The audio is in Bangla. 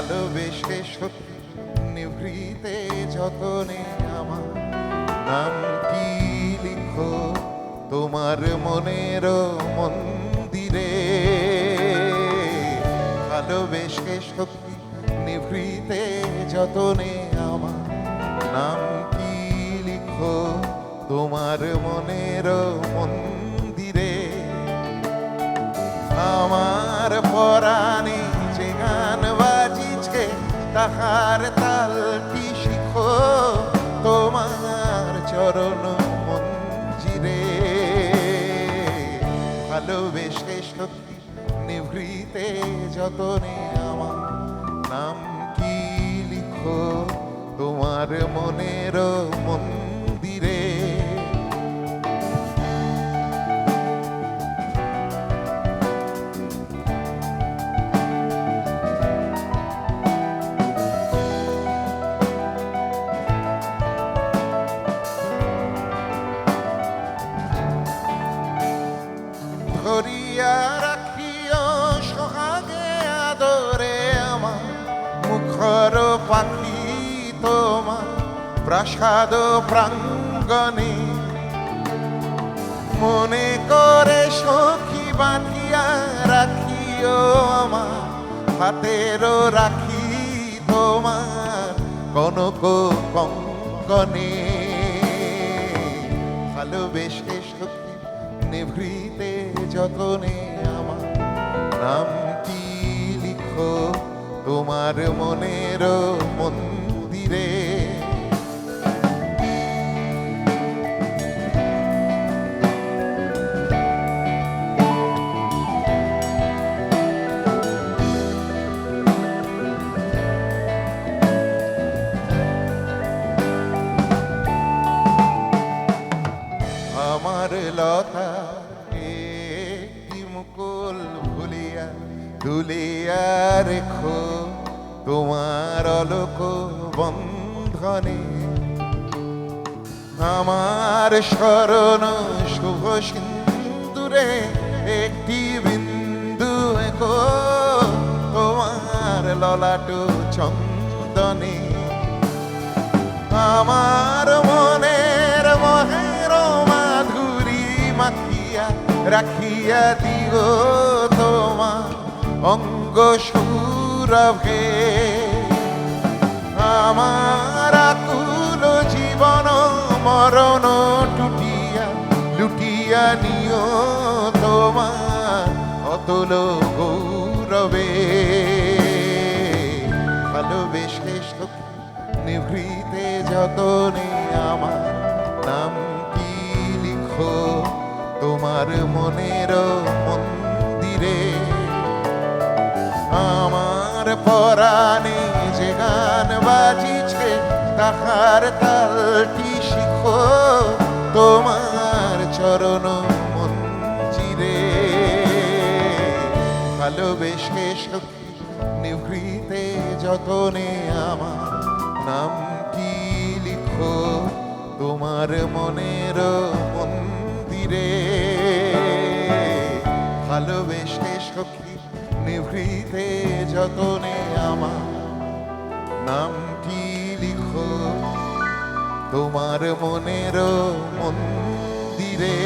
ভালোবেসে সত্যি নিভৃতে যতনে আমার নামটি লিখো তোমার মনের মন্দিরে। ভালোবেসে সত্যি নিভৃতে যতনে আমার নামটি লিখো তোমার মনের মন্দিরে। আমার পরাণে যে গান বাজিছে তাহার তালটি শিখো তোমার চরণ মঞ্জিরে। ভালোবেসে সত্যি নিভৃতে যতনে আমার নামটি লিখো তোমার মনের মন্দিরে। ধরিয়া রাখিও সোহাগে আদরে আমার মুখর পাখি তোমার প্রাসাদ প্রাঙ্গণে। মনে করে সখী বাঁধিয়া রাখিও আমার হাতেরও রাখি তোমার কনক কঙ্কণে। ভালোবেসে সখী নিভৃতে যতনে আমার নামটি লিখো তোমার মনের মন্দিরে। আমার লতা একটি মুকুল ভুলিয়া তুলিয়া রেখো তোমার অলোক বন্ধনে। আমার স্মরণ শুভ সিন্দুরে একটি বিন্দু এঁকো তোমার ললাট চন্দনে। আমার মনের মহের মাধুরী মাখিয়া রাখিয়া দিও তোমার অঙ্গ সৌরভে। আমার আকুল জীবন মরণ টুটিয়া লুটিয়া নিও তোমার অতুল গৌরবে। ভালোবেসে সত্যি নিভৃতে যতনে আমার নামটি লিখো তোমার মনের মন্দিরে। আমার পরাণে যে গান বাজিছে তাহার তালটি শিখো তোমার চরণ মঞ্জিরে। ভালোবেসে সত্যি নিভৃতে যতনে আমার নামটি লিখো তোমার মনের মন্দিরে। ভালোবেসে সখী নিভৃতে যতনে আমার নামটি লিখো তোমার মনের মন্দিরে।